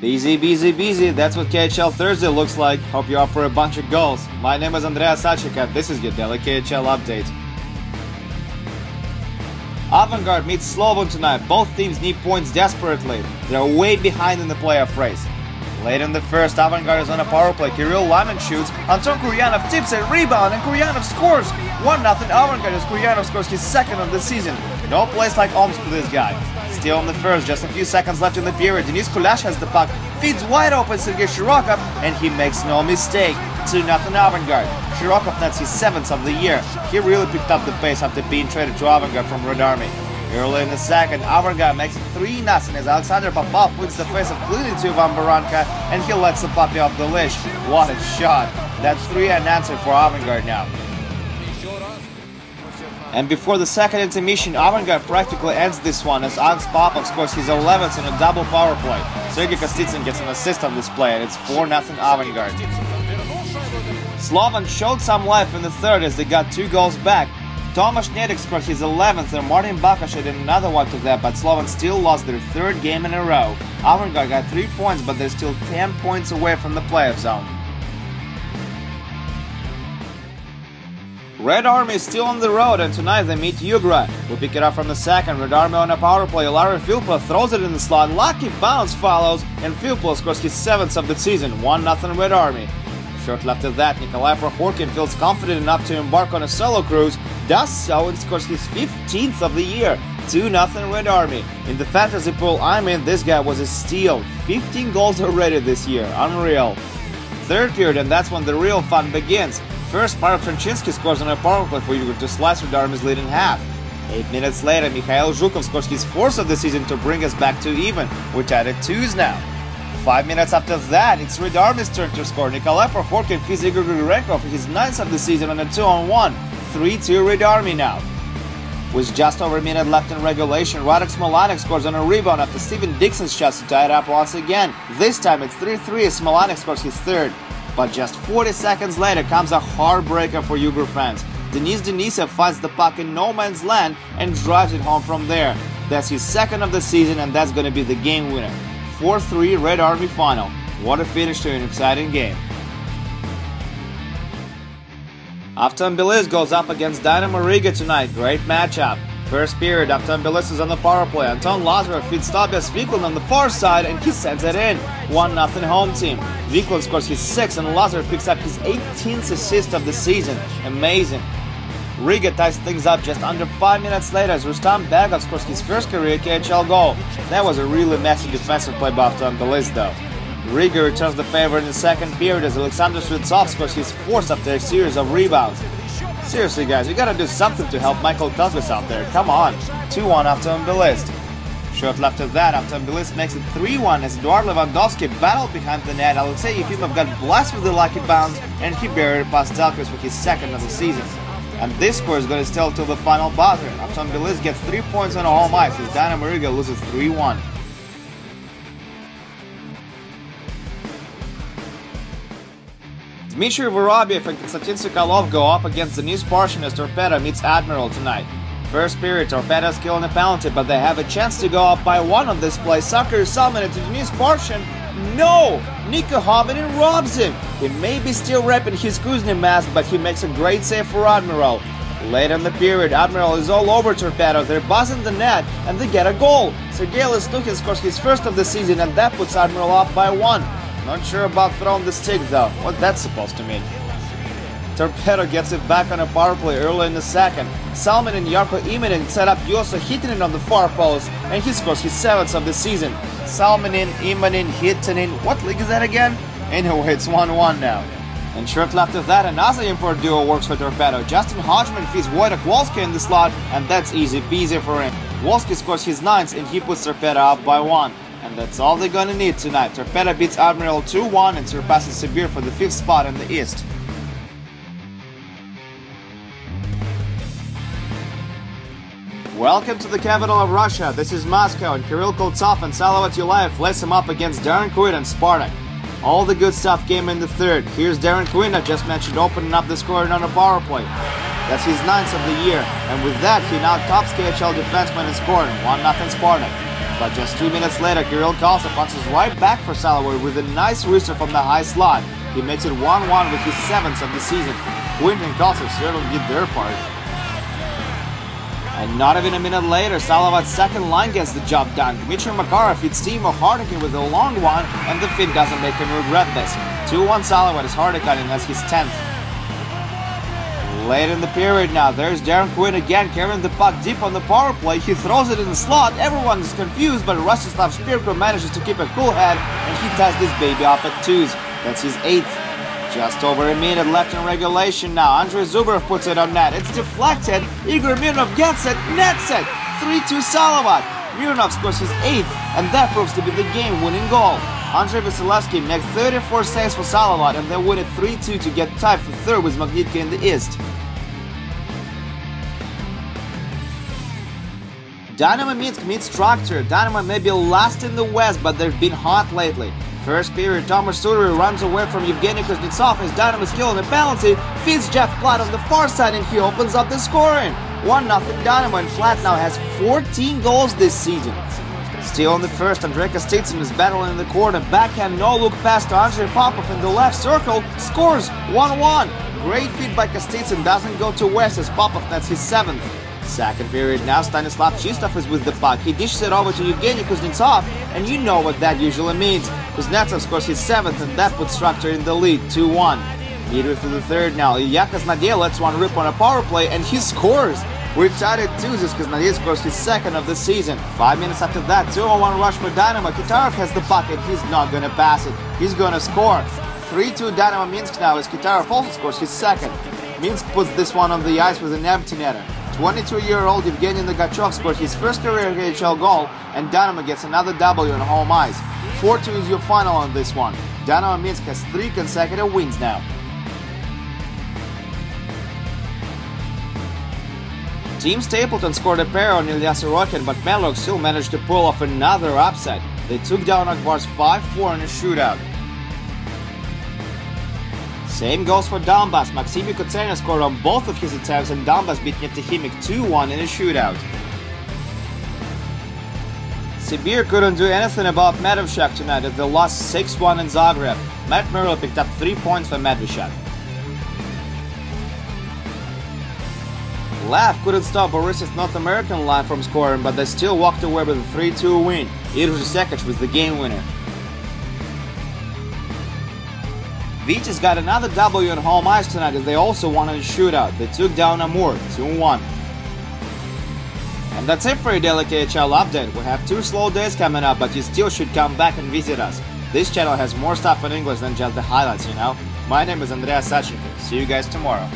Busy, busy, busy. That's what KHL Thursday looks like. Hope you're up for a bunch of goals. My name is Andreas Sachik and this is your daily KHL update. Avangard meets Slovan tonight. Both teams need points desperately. They're way behind in the playoff race. Late in the first, Avangard is on a power play. Kirill Lamin shoots. Anton Kuryanov tips a rebound and Kuryanov scores. 1-0 Avangard as Kuryanov scores his second of the season. No place like Omsk for this guy. Still in the first, just a few seconds left in the period. Denis Kulash has the puck, feeds wide open Sergei Shirokov, and he makes no mistake. 2-0 Avangard. Shirokov nets his 7th of the year. He really picked up the pace after being traded to Avangard from Red Army. Early in the second, Avangard makes it 3-0 as Alexander Popov wins the face of clearly to Ivan Baranka, and he lets the puppy off the leash. What a shot! That's 3-0 answer for Avangard now. And before the second intermission, Avangard practically ends this one as Alex Popov scores his 11th in a double power play. Sergei Kostitsyn gets an assist on this play and it's 4-0 Avangard. Slovan showed some life in the third as they got 2 goals back. Tomasz Nedek scored his 11th and Martin Bakash added another one to that, but Slovan still lost their 3rd game in a row. Avangard got 3 points, but they're still 10 points away from the playoff zone. Red Army is still on the road and tonight they meet Yugra. We pick it up from the second. Red Army on a power play. Larry Filippo throws it in the slot. Lucky bounce follows and Filippo scores his 7th of the season. 1-0 Red Army. Shortly after that, Nikolai Prokhorkin feels confident enough to embark on a solo cruise. Does so and scores his 15th of the year. 2-0 Red Army. In the fantasy pool I'm in, this guy was a steal. 15 goals already this year. Unreal. Third period, and that's when the real fun begins. First, Marek Tranchinsky scores on a power play for Yugra to slice Red Army's lead in half. 8 minutes later, Mikhail Zhukov scores his 4th of the season to bring us back to even. We're tied at 2s now. 5 minutes after that, it's Red Army's turn to score. Nikolai Prokhorkin feeds Igor Grigorenko for his 9th of the season on a 2-on-1. 3-2 Red Army now. With just over a minute left in regulation, Radek Smolanek scores on a rebound after Steven Dixon's shots to tie it up once again. This time it's 3-3 as Smolanek scores his 3rd. But just 40 seconds later comes a heartbreaker for Yugra fans. Denis Denisev finds the puck in no man's land and drives it home from there. That's his 2nd of the season and that's going to be the game winner. 4-3 Red Army final. What a finish to an exciting game. Afton Tbilisi goes up against Dynamo Riga tonight. Great matchup. First period, Afton Tbilisi is on the power play. Anton Lazarev feeds Tobias Viklund on the far side and he sends it in. 1-0 home team. Viklund scores his 6th and Lazarev picks up his 18th assist of the season. Amazing. Riga ties things up just under 5 minutes later as Rustam Bagov scores his 1st career KHL goal. That was a really messy defensive play by Afton Tbilisi though. Riga returns the favor in the second period as Alexander Svitsov scores his 4th after a series of rebounds. Seriously guys, we gotta do something to help Michael Kuzmis out there, come on! 2-1 Afton Tbilisi. Shortly after that, Afton Tbilisi makes it 3-1 as Eduard Lewandowski battled behind the net. Alexei Yefimov got blessed with the lucky bounce and he buried it past Delkis for his 2nd of the season. And this score is going to stay till the final buzzer. Afton Tbilisi gets 3 points on home ice as Dynamo Riga loses 3-1. Dmitry Vorobyev and Konstantin Sokolov go up against Denis Parshin as Torpedo meets Admiral tonight. First period, Torpedo's killing a penalty, but they have a chance to go up by 1 on this play. Sakar Salmon to Denis Parshin. No! Niko Hominin robs him! He may be still wrapping his Kuznin mask, but he makes a great save for Admiral. Late in the period, Admiral is all over Torpedo. They're buzzing the net, and they get a goal. Sergei Lesnukin scores his 1st of the season, and that puts Admiral up by 1. Not sure about throwing the stick though, what that's supposed to mean. Torpedo gets it back on a power play early in the second. Salman and Yarko Imanin set up Yoso Hitinin on the far post, and he scores his 7th of the season. Salmanin, Imanin, Hitinin, what league is that again? Anyway, it's 1-1 now. And shortly after that, another import duo works for Torpedo. Justin Hodgman feeds Wojtek Wolski in the slot, and that's easy peasy for him. Wolski scores his 9th, and he puts Torpedo up by 1. And that's all they're gonna need tonight. Torpedo beats Admiral 2-1 and surpasses Sibir for the 5th spot in the East. Welcome to the capital of Russia. This is Moscow, and Kirill Koltsov and Salavat Yulayev lace him up against Darren Quinn and Spartak. All the good stuff came in the third. Here's Darren Quinn, I just mentioned, opening up the scoring on a power play. That's his 9th of the year, and with that he now tops KHL defenseman in scoring, 1-0 Spartak. But just 2 minutes later, Kirill Kalsa punches right back for Salovey with a nice wrister from the high slot. He makes it 1-1 with his 7th of the season. Quint and Kalsa certainly did their part. And not even a minute later, Salovat's second line gets the job done. Dmitry Makarov hits Timo Hardikin with a long one, and the Finn doesn't make him regret this. 2-1 Salovat is Hardikin as his 10th. Late in the period now, there's Darren Quinn again carrying the puck deep on the power play. He throws it in the slot, everyone is confused, but Rostislav Spirko manages to keep a cool head, and he ties this baby up at 2s. That's his 8th. Just over a minute left in regulation now. Andrei Zubov puts it on net. It's deflected. Igor Mironov gets it. Nets it. 3-2 Salovat. Mironov scores his 8th, and that proves to be the game-winning goal. Andrei Vasilevsky makes 34 saves for Salovat, and they win it 3-2 to get tied for third with Magnitka in the East. Dynamo Minsk meets Structure. Dynamo may be last in the West, but they've been hot lately. First period, Tomas Sudory runs away from Evgeny Kuznetsov as Dynamo's kill on a penalty, feeds Jeff Platt on the far side, and he opens up the scoring. 1-0 Dynamo, and Platt now has 14 goals this season. Still in the first, Andrei Kostitsyn is battling in the corner, backhand no-look pass to Andrei Popov in the left circle, scores 1-1. Great feed by Kostitsyn, doesn't go to West as Popov nets his 7th. Second period now, Stanislav Chistov is with the puck. He dishes it over to Evgeny Kuznetsov, and you know what that usually means. Kuznetsov scores his 7th, and that puts Structure in the lead, 2-1. Midway through the third now, Ilya Kosnadey lets one rip on a power play, and he scores! We're tied at 2s as Kosnadey scores his 2nd of the season. 5 minutes after that, 2-1 rush for Dynamo. Kitarov has the puck, and he's not gonna pass it. He's gonna score. 3-2 Dynamo Minsk now as Kitarov also scores his 2nd. Minsk puts this one on the ice with an empty netter. 22-year-old Evgeny Nagachev scored his first career KHL goal, and Dynamo gets another W on home ice. 4-2 is your final on this one. Dynamo Minsk has 3 consecutive wins now. Team Stapleton scored a pair on Ilya Sorokin, but Melok still managed to pull off another upset. They took down Akbars 5-4 in a shootout. Same goes for Donbass. Maxim Kutsenya scored on both of his attempts, and Donbass beat Neftechimik 2-1 in a shootout. Sibir couldn't do anything about Medveshchak tonight as they lost 6-1 in Zagreb. Matt Murrell picked up 3 points for Medveshchak. Lav couldn't stop Borisov's North American line from scoring, but they still walked away with a 3-2 win. Irush Sekic was the game winner. Vichys got another W on home ice tonight as they also won in a shootout. They took down Amur 2-1. And that's it for your daily KHL update. We have 2 slow days coming up, but you still should come back and visit us. This channel has more stuff in English than just the highlights, you know. My name is Andreas Sachenko. See you guys tomorrow.